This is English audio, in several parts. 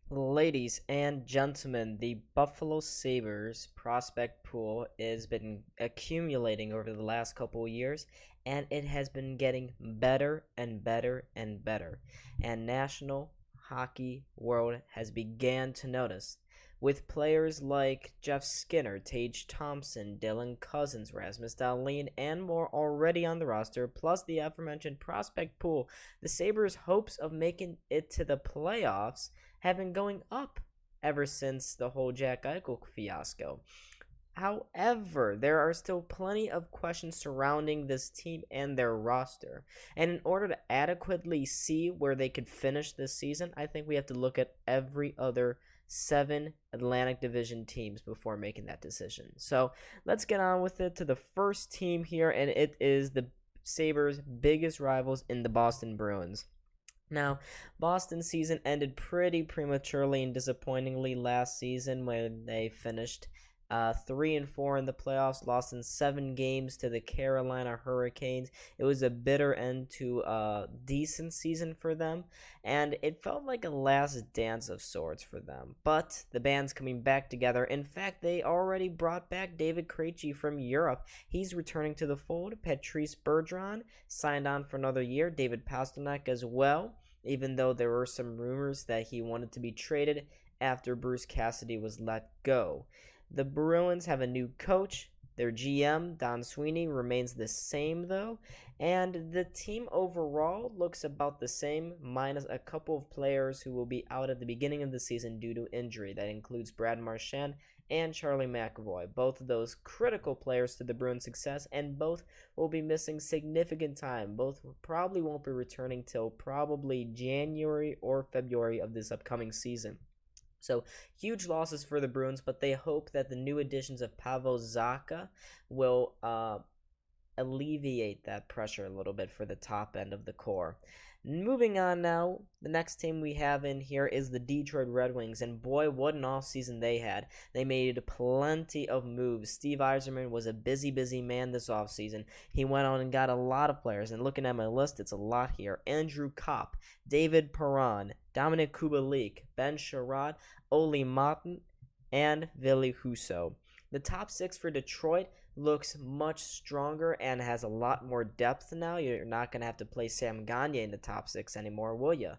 Ladies and gentlemen, the Buffalo Sabres prospect pool has been accumulating over the last couple of years, and it has been getting better and better and better. And National Hockey World has began to notice. With players like Jeff Skinner, Tage Thompson, Dylan Cousins, Rasmus Dahlin, and more already on the roster, plus the aforementioned prospect pool, the Sabres' hopes of making it to the playoffs have been going up ever since the whole Jack Eichel fiasco. However, there are still plenty of questions surrounding this team and their roster. And in order to adequately see where they could finish this season, I think we have to look at every other 7 Atlantic Division teams before making that decision. So let's get on with it to the first team here, and it is the Sabres' biggest rivals in the Boston Bruins. Now, Boston's season ended pretty prematurely and disappointingly last season when they finished 3-4 in the playoffs, lost in 7 games to the Carolina Hurricanes. It was a bitter end to a decent season for them, and it felt like a last dance of sorts for them. But the band's coming back together. In fact, they already brought back David Krejci from Europe. He's returning to the fold. Patrice Bergeron signed on for another year. David Pastrnak as well, even though there were some rumors that he wanted to be traded after Bruce Cassidy was let go. The Bruins have a new coach. Their GM, Don Sweeney, remains the same, though, and the team overall looks about the same, minus a couple of players who will be out at the beginning of the season due to injury. That includes Brad Marchand and Charlie McAvoy, both of those critical players to the Bruins' success, and both will be missing significant time. Both probably won't be returning till probably January or February of this upcoming season. So huge losses for the Bruins, but they hope that the new additions of Pavel Zacha will alleviate that pressure a little bit for the top end of the core. Moving on now, the next team we have in here is the Detroit Red Wings, and boy, what an offseason they had. They made plenty of moves. Steve Yzerman was a busy man this offseason. He went on and got a lot of players, and looking at my list, it's a lot here. Andrew Kopp, David Perron, Dominic Kubalik, Ben Sherrod, Oli Martin, and Ville Husso. The top 6 for Detroit looks much stronger and has a lot more depth now. You're not going to have to play Sam Gagner in the top 6 anymore, will you?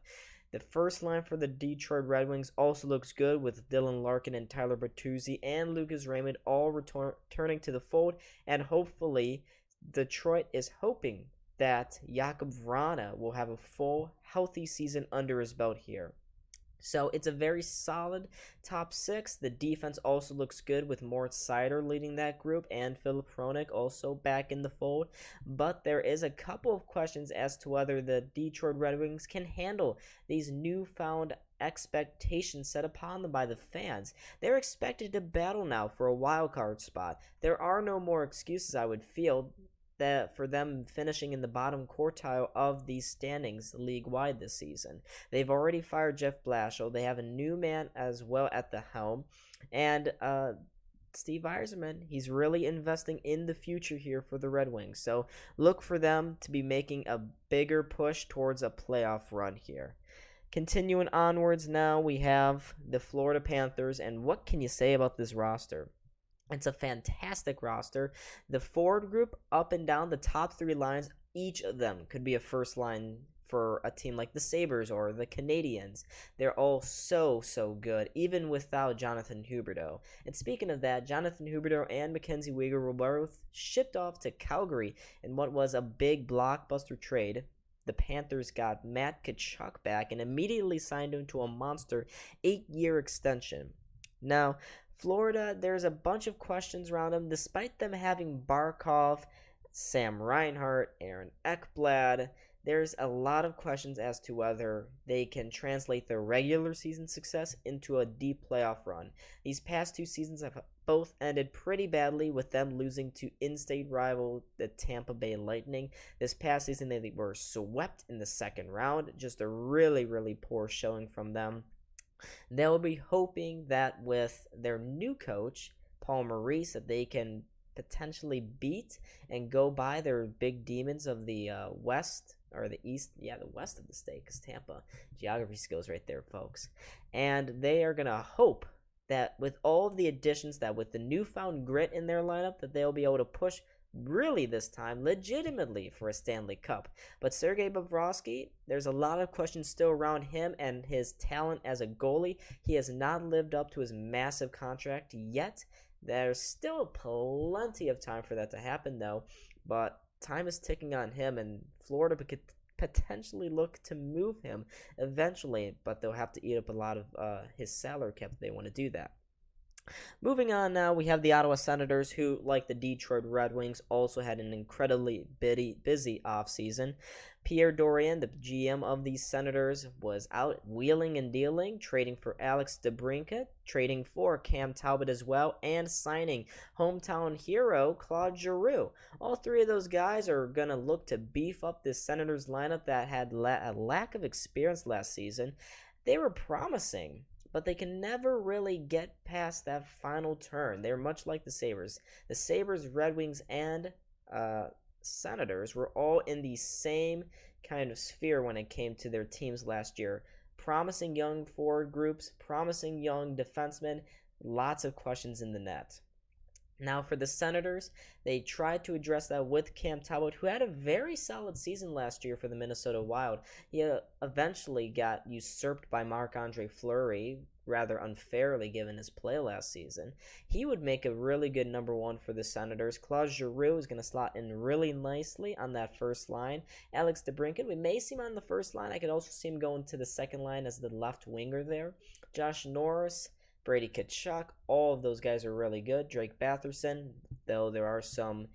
The first line for the Detroit Red Wings also looks good, with Dylan Larkin and Tyler Bertuzzi and Lucas Raymond all returning to the fold, and hopefully Detroit is hoping that Jakub Vrana will have a full, healthy season under his belt here. So it's a very solid top 6. The defense also looks good, with Moritz Seider leading that group and Philip Hronek also back in the fold. But there is a couple of questions as to whether the Detroit Red Wings can handle these newfound expectations set upon them by the fans. They're expected to battle now for a wild card spot. There are no more excuses, I would feel, that for them finishing in the bottom quartile of these standings league-wide this season. They've already fired Jeff Blashill. They have a new man as well at the helm. And Steve Yzerman, he's really investing in the future here for the Red Wings. So look for them to be making a bigger push towards a playoff run here. Continuing onwards now, we have the Florida Panthers. And what can you say about this roster? It's a fantastic roster. The forward group, up and down the top 3 lines, each of them could be a first line for a team like the Sabres or the Canadiens. They're all so good, even without Jonathan Huberdeau. And speaking of that, Jonathan Huberdeau and Mackenzie Weegar were both shipped off to Calgary in what was a big blockbuster trade. The Panthers got Matt Tkachuk back and immediately signed him to a monster 8-year extension. Now, Florida, there's a bunch of questions around them, despite them having Barkov, Sam Reinhart, Aaron Ekblad. There's a lot of questions as to whether they can translate their regular season success into a deep playoff run. These past 2 seasons have both ended pretty badly, with them losing to in-state rival the Tampa Bay Lightning. This past season, they were swept in the second round. Just a really poor showing from them. They'll be hoping that with their new coach, Paul Maurice, that they can potentially beat and go by their big demons of the West or the east, yeah, the west of the state, because Tampa, geography skills right there, folks. And they are going to hope that with all of the additions, that with the newfound grit in their lineup, that they'll be able to push really this time legitimately for a Stanley Cup. But Sergei Bobrovsky, there's a lot of questions still around him and his talent as a goalie. He has not lived up to his massive contract yet. There's still plenty of time for that to happen, though, but time is ticking on him, and Florida could potentially look to move him eventually, but they'll have to eat up a lot of his salary cap if they want to do that. Moving on now, we have the Ottawa Senators, who, like the Detroit Red Wings, also had an incredibly busy offseason. Pierre Dorion, the GM of the Senators, was out wheeling and dealing, trading for Alex DeBrincat, trading for Cam Talbot as well, and signing hometown hero Claude Giroux. All three of those guys are going to look to beef up this Senators lineup that had a lack of experience last season. They were promising, but they can never really get past that final turn. They're much like the Sabres. The Sabres, Red Wings, and Senators were all in the same kind of sphere when it came to their teams last year. Promising young forward groups, promising young defensemen, lots of questions in the net. Now for the Senators, they tried to address that with Cam Talbot, who had a very solid season last year for the Minnesota Wild. He eventually got usurped by Marc-Andre Fleury, rather unfairly given his play last season. He would make a really good number one for the Senators. Claude Giroux is going to slot in really nicely on that first line. Alex DeBrincat, we may see him on the first line. I could also see him going to the second line as the left winger there. Josh Norris, Brady Tkachuk, all of those guys are really good. Drake Batherson, though there are some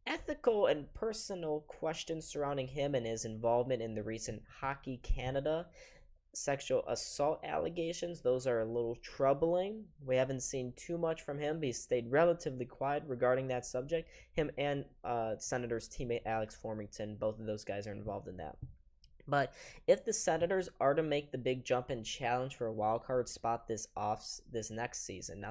ethical and personal questions surrounding him and his involvement in the recent Hockey Canada sexual assault allegations. Those are a little troubling. We haven't seen too much from him. He stayed relatively quiet regarding that subject. Him and Senators teammate Alex Formington, both of those guys are involved in that. But if the Senators are to make the big jump and challenge for a wild card spot this next season,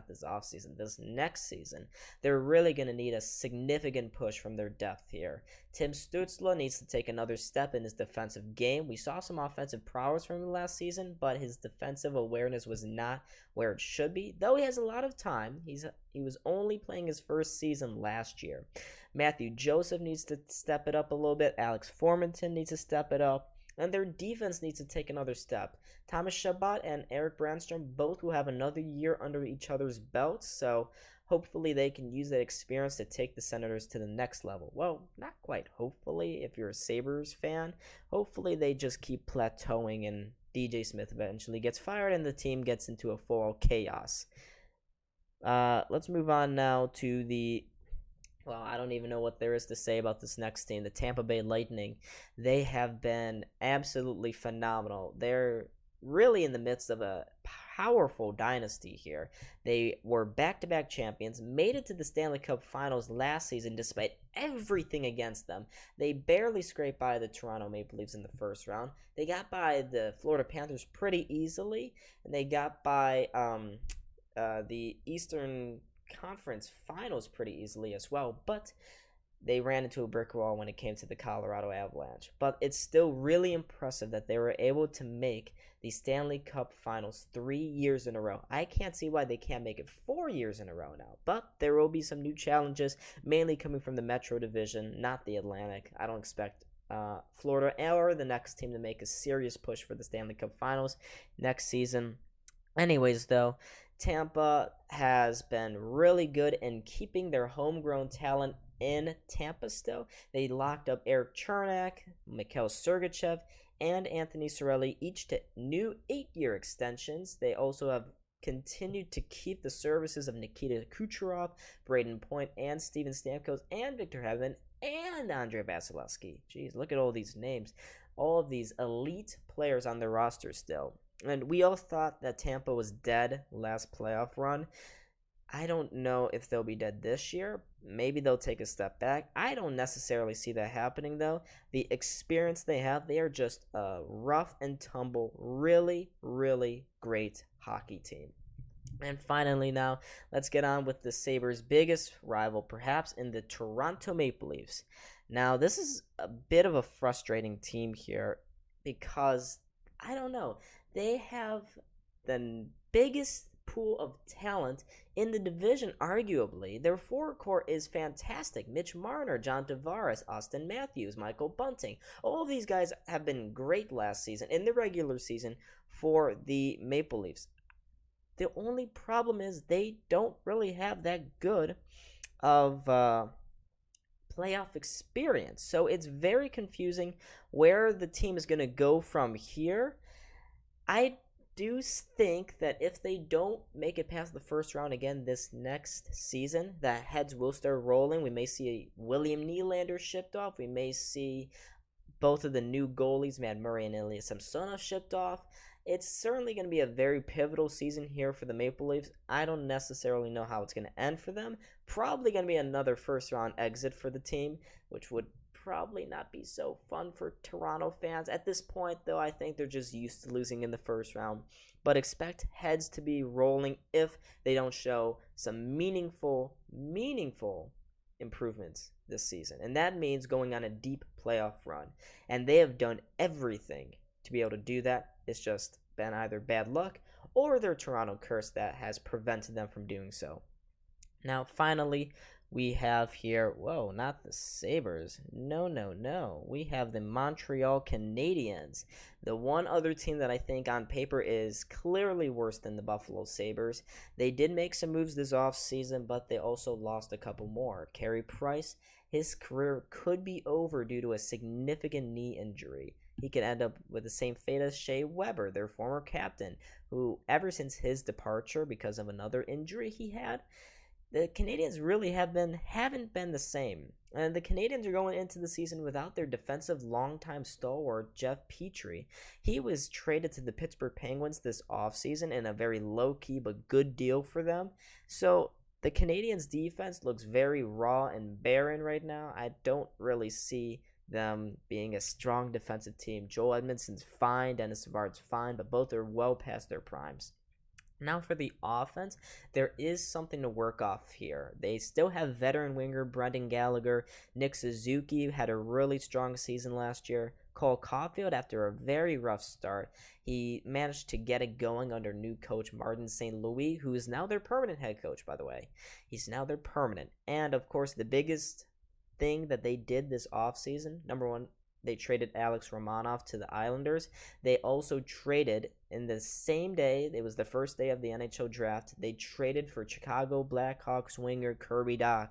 this next season, they're really going to need a significant push from their depth here. Tim Stützle needs to take another step in his defensive game. We saw some offensive prowess from him last season, but his defensive awareness was not where it should be. Though he has a lot of time, he was only playing his first season last year. Matthew Joseph needs to step it up a little bit. Alex Formington needs to step it up. And their defense needs to take another step. Thomas Chabot and Eric Brandstrom both will have another year under each other's belts, so hopefully they can use that experience to take the Senators to the next level. Well, not quite hopefully if you're a Sabres fan. Hopefully they just keep plateauing and DJ Smith eventually gets fired and the team gets into a full chaos. Let's move on now to well, I don't even know what there is to say about this next team, the Tampa Bay Lightning. They have been absolutely phenomenal. They're really in the midst of a powerful dynasty here. They were back-to-back champions, made it to the Stanley Cup Finals last season despite everything against them. They barely scraped by the Toronto Maple Leafs in the first round. They got by the Florida Panthers pretty easily, and they got by the Eastern Conference Finals pretty easily as well, but they ran into a brick wall when it came to the Colorado Avalanche. But it's still really impressive that they were able to make the Stanley Cup Finals 3 years in a row. I can't see why they can't make it 4 years in a row now, but there will be some new challenges, mainly coming from the Metro Division, not the Atlantic. I don't expect Florida or the next team to make a serious push for the Stanley Cup Finals next season. Anyways, though, Tampa has been really good in keeping their homegrown talent in Tampa still. They locked up Eric Chernak, Mikhail Sergachev, and Anthony Cirelli, each to new 8-year extensions. They also have continued to keep the services of Nikita Kucherov, Braden Point, and Steven Stamkos, and Victor Hedman, and Andrei Vasilevsky. Jeez, look at all these names. All of these elite players on their roster still. And we all thought that Tampa was dead last playoff run. I don't know if they'll be dead this year. Maybe they'll take a step back. I don't necessarily see that happening, though. The experience they have, they are just a rough and tumble, really, really great hockey team. And finally now, let's get on with the Sabres' biggest rival, perhaps, in the Toronto Maple Leafs. Now, this is a bit of a frustrating team here because I don't know. They have the biggest pool of talent in the division, arguably. Their forward core is fantastic. Mitch Marner, John Tavares, Austin Matthews, Michael Bunting. All of these guys have been great last season in the regular season for the Maple Leafs. The only problem is they don't really have that good of playoff experience. So it's very confusing where the team is going to go from here. I do think that if they don't make it past the first round again this next season, that heads will start rolling. We may see William Nylander shipped off. We may see both of the new goalies, Matt Murray and Ilya Samsonov, shipped off. It's certainly going to be a very pivotal season here for the Maple Leafs. I don't necessarily know how it's going to end for them. Probably going to be another first-round exit for the team, which would probably not be so fun for Toronto fans. At this point, though, I think they're just used to losing in the first round. But expect heads to be rolling if they don't show some meaningful improvements this season. And that means going on a deep playoff run. And they have done everything to be able to do that. It's just been either bad luck or their Toronto curse that has prevented them from doing so. Now, finally, we have here, whoa, not the Sabres. No. We have the Montreal Canadiens. The one other team that I think on paper is clearly worse than the Buffalo Sabres. They did make some moves this offseason, but they also lost a couple more. Carey Price, his career could be over due to a significant knee injury. He could end up with the same fate as Shea Weber, their former captain, who ever since his departure because of another injury he had, the Canadiens really haven't been the same. And the Canadiens are going into the season without their defensive longtime stalwart, Jeff Petrie. He was traded to the Pittsburgh Penguins this offseason in a very low-key but good deal for them. So the Canadiens' defense looks very raw and barren right now. I don't really see them being a strong defensive team. Joel Edmondson's fine, Dennis Savard's fine, but both are well past their primes. Now for the offense, there is something to work off here. They still have veteran winger Brendan Gallagher. Nick Suzuki had a really strong season last year. Cole Caulfield, after a very rough start, he managed to get it going under new coach Martin St. Louis, who is now their permanent head coach, by the way. He's now their permanent. And, of course, the biggest thing that they did this offseason, number one, they traded Alex Romanov to the Islanders. They also traded in the same day, it was the first day of the NHL draft, they traded for Chicago Blackhawks winger Kirby Dach.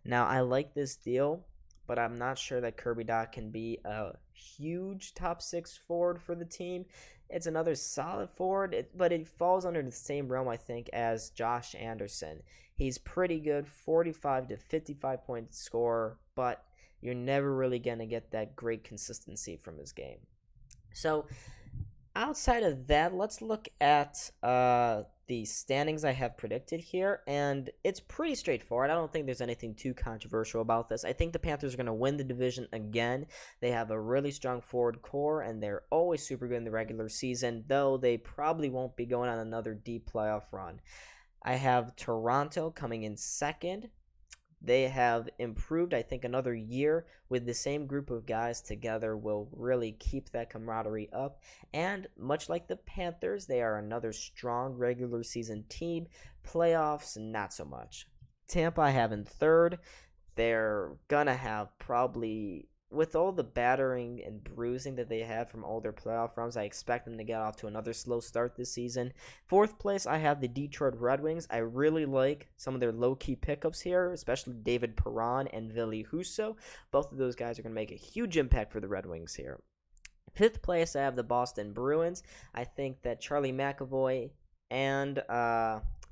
Now, I like this deal, but I'm not sure that Kirby Dach can be a huge top six forward for the team. It's another solid forward, but it falls under the same realm, I think, as Josh Anderson. He's pretty good, 45 to 55 point scorer, but you're never really going to get that great consistency from his game. So, outside of that, let's look at the standings I have predicted here, and it's pretty straightforward. I don't think there's anything too controversial about this. I think the Panthers are going to win the division again. They have a really strong forward core, and they're always super good in the regular season, though they probably won't be going on another deep playoff run. I have Toronto coming in second. They have improved, I think, another year with the same group of guys together will really keep that camaraderie up. And much like the Panthers, they are another strong regular season team. Playoffs, not so much. Tampa I have in third. They're going to have probably, with all the battering and bruising that they had from all their playoff runs, I expect them to get off to another slow start this season. Fourth place, I have the Detroit Red Wings. I really like some of their low-key pickups here, especially David Perron and Ville Husso. Both of those guys are going to make a huge impact for the Red Wings here. Fifth place, I have the Boston Bruins. I think that Charlie McAvoy and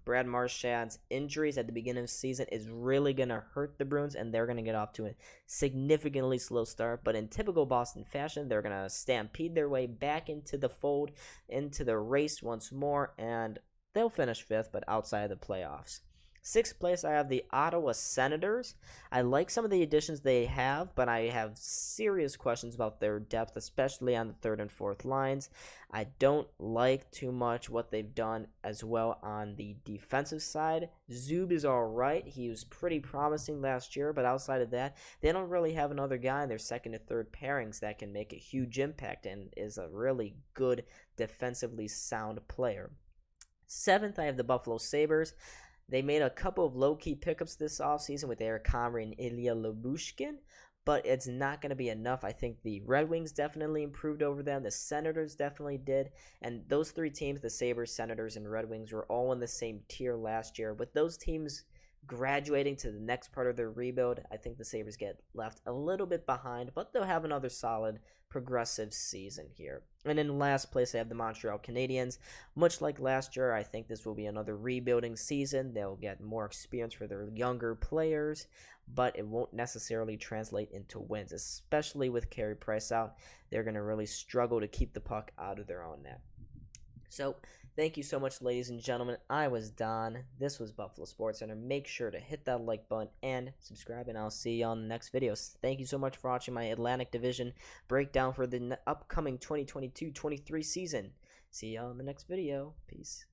Brad Marchand's injuries at the beginning of the season is really going to hurt the Bruins, and they're going to get off to a significantly slow start. But in typical Boston fashion, they're going to stampede their way back into the fold, into the race once more, and they'll finish fifth, but outside of the playoffs. Sixth place, I have the Ottawa Senators. I like some of the additions they have, but I have serious questions about their depth, especially on the third and fourth lines. I don't like too much what they've done as well on the defensive side. Zub is all right. He was pretty promising last year, but outside of that, they don't really have another guy in their second and third pairings that can make a huge impact and is a really good defensively sound player. Seventh, I have the Buffalo Sabres. They made a couple of low-key pickups this offseason with Eric Comrie and Ilya Lyubushkin, but it's not going to be enough. I think the Red Wings definitely improved over them. The Senators definitely did. And those three teams, the Sabres, Senators, and Red Wings, were all in the same tier last year. With those teams graduating to the next part of their rebuild, I think the Sabres get left a little bit behind, but they'll have another solid progressive season here. And in last place, I have the Montreal Canadiens. Much like last year, I think this will be another rebuilding season. They'll get more experience for their younger players, but it won't necessarily translate into wins, especially with Carey Price out. They're going to really struggle to keep the puck out of their own net. So, thank you so much, ladies and gentlemen. I was Don. This was Buffalo SportsCenter. Make sure to hit that like button and subscribe, and I'll see you on the next videos. Thank you so much for watching my Atlantic Division breakdown for the upcoming 2022-23 season. See you on the next video. Peace.